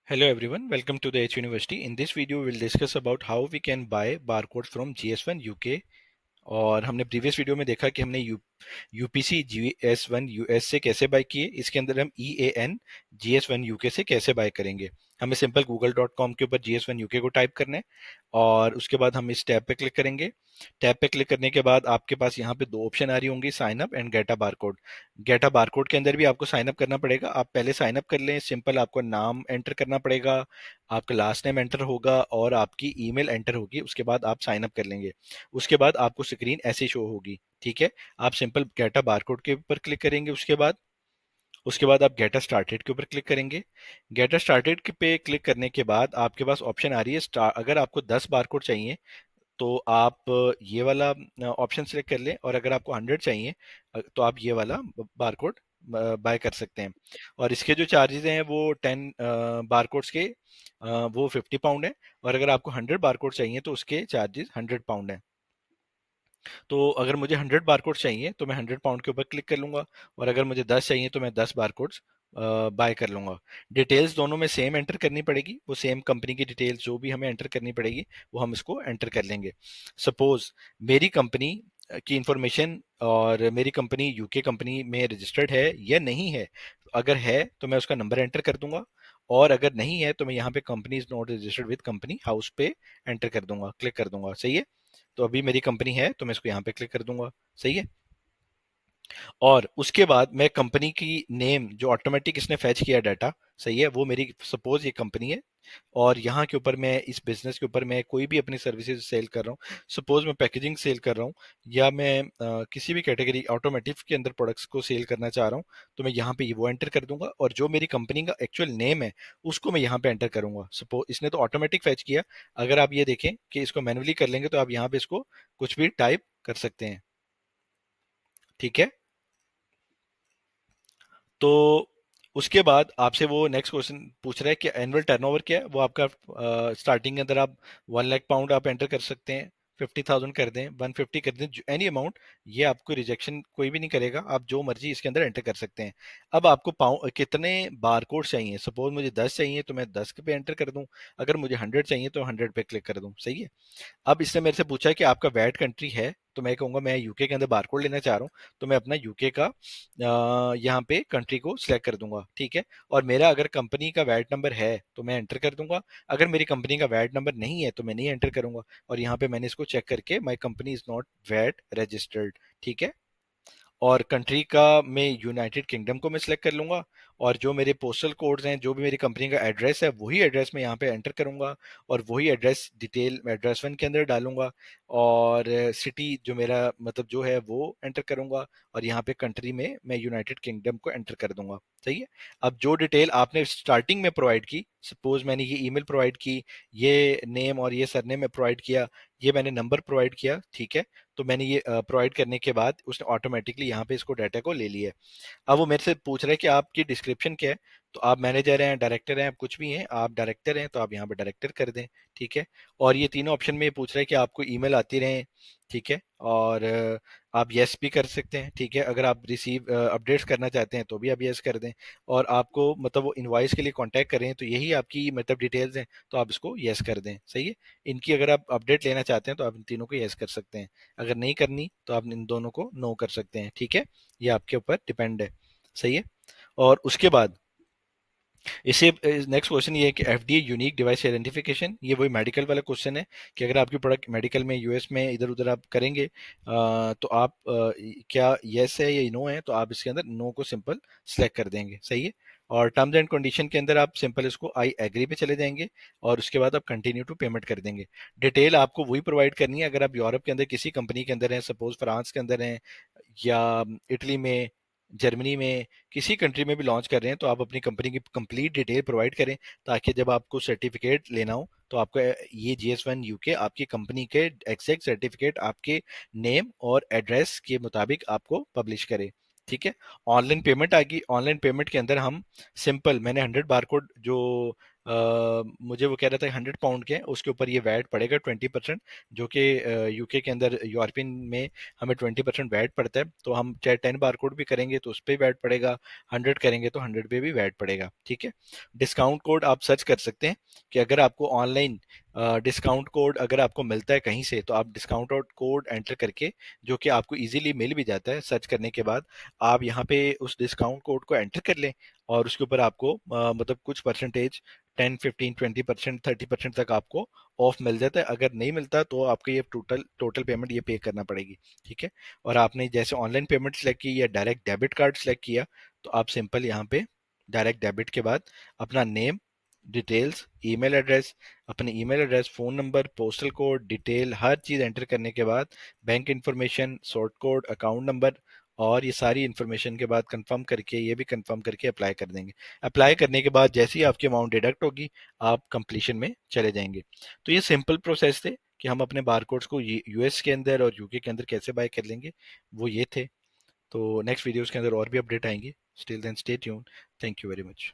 Hello everyone, welcome to the H University. In this video, we will discuss about how we can buy barcodes from GS1 UK. और हमने previous video में देखा कि हमने UPC GS1 US से कैसे bye किए। इसके अंदर हम EAN GS1 यूके से कैसे बाय करेंगे। हमें सिंपल google.com के ऊपर GS1 यूके को टाइप करना है और उसके बाद हम इस टैब पे क्लिक करेंगे। टैब पे क्लिक करने के बाद आपके पास यहाँ पे दो ऑप्शन आ रही होंगी, sign up and get a barcode. Get a barcode के अंदर भी आपको साइन अप करना पड़ेगा। आप पहले साइन अप कर लें। सिंपल आपको नाम एंटर करना पड़ेगा, आपका लास्ट नेम एंटर होगा और आपकी ईमेल एंटर होगी। उसके बाद आप साइन अप कर लेंगे। उसके बाद आपको स्क्रीन ऐसे शो होगी। ठीक है, आप सिंपल गेट अ बारकोड के ऊपर क्लिक करेंगे। उसके बाद आप गेट अ स्टार्टेड के ऊपर क्लिक करेंगे। गेट अ स्टार्टेड पे क्लिक करने के बाद आपके पास ऑप्शन आ रही है अगर आपको 10 बारकोड चाहिए तो आप ये वाला ऑप्शन सेलेक्ट कर लें, और अगर आपको 100 चाहिए तो आप ये वाला बारकोड बाय कर सकते हैं। और इसके जो चार्जेस हैं वो 10 बारकोड्स के वो 50 पाउंड है, और अगर आपको 100 बारकोड चाहिए तो उसके चार्जेस 100 पाउंड है। तो अगर मुझे 100 बारकोड चाहिए तो मैं 100 पाउंड के ऊपर क्लिक कर लूंगा, और अगर मुझे 10 चाहिए तो मैं 10 बारकोड्स बाय कर लूंगा। डिटेल्स दोनों में सेम एंटर करनी पड़ेगी, वो सेम कंपनी की डिटेल्स जो भी हमें एंटर करनी पड़ेगी वो हम इसको एंटर कर लेंगे। सपोज मेरी कंपनी की इंफॉर्मेशन और मेरी कंपनी यूके कंपनी में रजिस्टर्ड है या नहीं है। अगर है तो मैं उसका नंबर एंटर कर दूंगा, और अगर नहीं है तो मैं यहाँ पे company is not registered with company house पे एंटर कर दूंगा, क्लिक कर दूंगा। सही है, तो अभी मेरी कंपनी है तो मैं इसको यहाँ पे क्लिक कर दूंगा। सही है, और उसके बाद मैं कंपनी की नेम जो ऑटोमेटिक इसने फैच किया डाटा, सही है, वो मेरी सपोज ये कंपनी है, और यहाँ के ऊपर मैं इस बिजनेस के ऊपर मैं कोई भी अपनी सर्विसेज सेल कर रहा हूँ। सपोज मैं पैकेजिंग सेल कर रहा हूँ, या मैं किसी भी कैटेगरी ऑटोमेटिव के अंदर प्रोडक्ट्स को सेल करना चाह रहा हूँ, तो मैं यहाँ पे वो एंटर कर दूंगा, और जो मेरी कंपनी का एक्चुअल नेम है उसको मैं यहाँ पे एंटर करूंगा। सपोज इसने तो ऑटोमेटिक फैच किया, अगर आप ये देखें कि इसको मैनुअली कर लेंगे तो आप यहाँ पे इसको कुछ भी टाइप कर सकते हैं। ठीक है, तो उसके बाद आपसे वो नेक्स्ट क्वेश्चन पूछ रहा है कि एनुअल टर्नओवर क्या है। वो आपका स्टार्टिंग के अंदर आप 1 लाख पाउंड आप एंटर कर सकते हैं, 50,000 कर दें, 150 कर दें, एनी अमाउंट। ये आपको रिजेक्शन कोई भी नहीं करेगा, आप जो मर्जी इसके अंदर एंटर कर सकते हैं। अब आपको कितने बार कोड चाहिए। सपोज मुझे 10 चाहिए तो मैं 10 पे एंटर कर दूं, अगर मुझे 100 चाहिए तो 100 पे क्लिक कर दूं। सही है, अब इसने मेरे से पूछा है कि आपका वैट कंट्री है, तो मैं कहूंगा मैं यूके के अंदर बारकोड लेना चाह रहा हूँ, तो मैं अपना यूके का यहाँ पे कंट्री को सिलेक्ट कर दूंगा। ठीक है, और मेरा अगर कंपनी का वैट नंबर है तो मैं एंटर कर दूंगा, अगर मेरी कंपनी का वैट नंबर नहीं है तो मैं नहीं एंटर करूंगा, और यहाँ पे मैंने इसको चेक करके my company is not VAT registered. ठीक है, और कंट्री का मैं यूनाइटेड किंगडम को मैं सिलेक्ट कर लूंगा, और जो मेरे पोस्टल कोड्स हैं, जो भी मेरी कंपनी का एड्रेस है, वही एड्रेस मैं यहाँ पे एंटर करूंगा, और वही एड्रेस डिटेल मैं एड्रेस वन के अंदर डालूंगा, और सिटी जो मेरा मतलब जो है वो एंटर करूंगा, और यहाँ पे कंट्री में मैं यूनाइटेड किंगडम को एंटर कर दूंगा। सही है, अब जो डिटेल आपने स्टार्टिंग में प्रोवाइड की, सपोज मैंने ये ईमेल प्रोवाइड की, ये नेम और ये सरनेम में प्रोवाइड किया, ये मैंने नंबर प्रोवाइड किया। ठीक है, तो मैंने ये प्रोवाइड करने के बाद उसने ऑटोमेटिकली यहाँ पे इसको डाटा को ले लिया है। अब वो मेरे से पूछ रहा है कि आपकी डिस्क्रिप्शन क्या है। तो आप मैनेजर हैं, डायरेक्टर हैं, आप कुछ भी हैं, आप डायरेक्टर हैं तो आप यहाँ पे डायरेक्टर कर दें। ठीक है, और ये तीनों ऑप्शन में ये पूछ रहा है कि आपको ईमेल आती रहे। ठीक है, और आप यस भी कर सकते हैं। ठीक है, अगर आप रिसीव अपडेट्स करना चाहते हैं तो भी आप यस कर दें, और आपको मतलब वो इनवॉइस के लिए कांटेक्ट करें तो यही आपकी मतलब डिटेल्स हैं, तो आप इसको यस कर दें। सही है, इनकी अगर आप अपडेट लेना चाहते हैं तो आप इन तीनों को यस कर सकते हैं, अगर नहीं करनी तो आप इन दोनों को नो कर सकते हैं। ठीक है, ये आपके ऊपर डिपेंड है। सही है, और उसके बाद इसे नेक्स्ट क्वेश्चन ये है कि एफडीए यूनिक डिवाइस आइडेंटिफिकेशन, ये वही मेडिकल वाला क्वेश्चन है कि अगर आपकी प्रोडक्ट मेडिकल में यूएस में इधर उधर आप करेंगे तो आप क्या यस है या नो है, तो आप इसके अंदर नो को सिंपल सेलेक्ट कर देंगे। सही है, और टर्म्स एंड कंडीशन के अंदर आप सिंपल इसको आई एग्री पे चले जाएंगे, और उसके बाद आप कंटिन्यू टू पेमेंट कर देंगे। डिटेल आपको वही प्रोवाइड करनी है, अगर आप यूरोप के अंदर किसी कंपनी के अंदर हैं, सपोज फ्रांस के अंदर हैं, या इटली में, जर्मनी में, किसी कंट्री में भी लॉन्च कर रहे हैं, तो आप अपनी कंपनी की कंप्लीट डिटेल प्रोवाइड करें, ताकि जब आपको सर्टिफिकेट लेना हो तो आपको ये GS1 यूके आपकी कंपनी के एग्जैक्ट सर्टिफिकेट आपके नेम और एड्रेस के मुताबिक आपको पब्लिश करे। ठीक है, ऑनलाइन पेमेंट आ गई। ऑनलाइन पेमेंट के अंदर हम सिंपल, मैंने 100 बारकोड जो मुझे वो कह रहा था 100 पाउंड के हैं, उसके ऊपर ये वैट पड़ेगा 20%, जो कि यूके के अंदर, यूरोपियन में हमें 20% वैट पड़ता है। तो हम चाहे 10 बार कोड भी करेंगे तो उस पर वैट पड़ेगा, 100 करेंगे तो 100 पे भी वैट पड़ेगा, ठीक है। डिस्काउंट कोड आप सर्च कर सकते हैं कि अगर आपको ऑनलाइन डिस्काउंट कोड अगर आपको मिलता है कहीं से, तो आप डिस्काउंट कोड एंटर करके, जो कि आपको इजीली मिल भी जाता है सर्च करने के बाद, आप यहाँ पे उस डिस्काउंट कोड को एंटर कर लें, और उसके ऊपर आपको मतलब कुछ परसेंटेज, 10, 15, 20%, 30% तक आपको ऑफ मिल जाता है। अगर नहीं मिलता तो आपको ये टोटल टोटल पेमेंट ये पे करना पड़ेगी, ठीक है। और आपने जैसे ऑनलाइन पेमेंट सेलेक्ट की या डायरेक्ट डेबिट कार्ड सेलेक्ट किया, तो आप सिंपल यहाँ पे डायरेक्ट डेबिट के बाद अपना नेम, डिटेल्स, ईमेल एड्रेस, अपने email address, phone number, postal code, detail, हर चीज़ एंटर करने के बाद bank information, sort code, account number, और ये सारी इन्फॉर्मेशन के बाद कंफर्म करके, ये भी कंफर्म करके अप्लाई कर देंगे। अप्लाई करने के बाद जैसे ही आपकी अमाउंट डिडक्ट होगी, आप कंप्लीशन में चले जाएंगे। तो ये सिंपल प्रोसेस थे कि हम अपने बारकोड्स को यूएस के अंदर और यूके के अंदर कैसे बाय कर लेंगे, वो ये थे। तो नेक्स्ट वीडियोस के अंदर और भी अपडेट आएंगी। Still then stay tune. Thank you very much.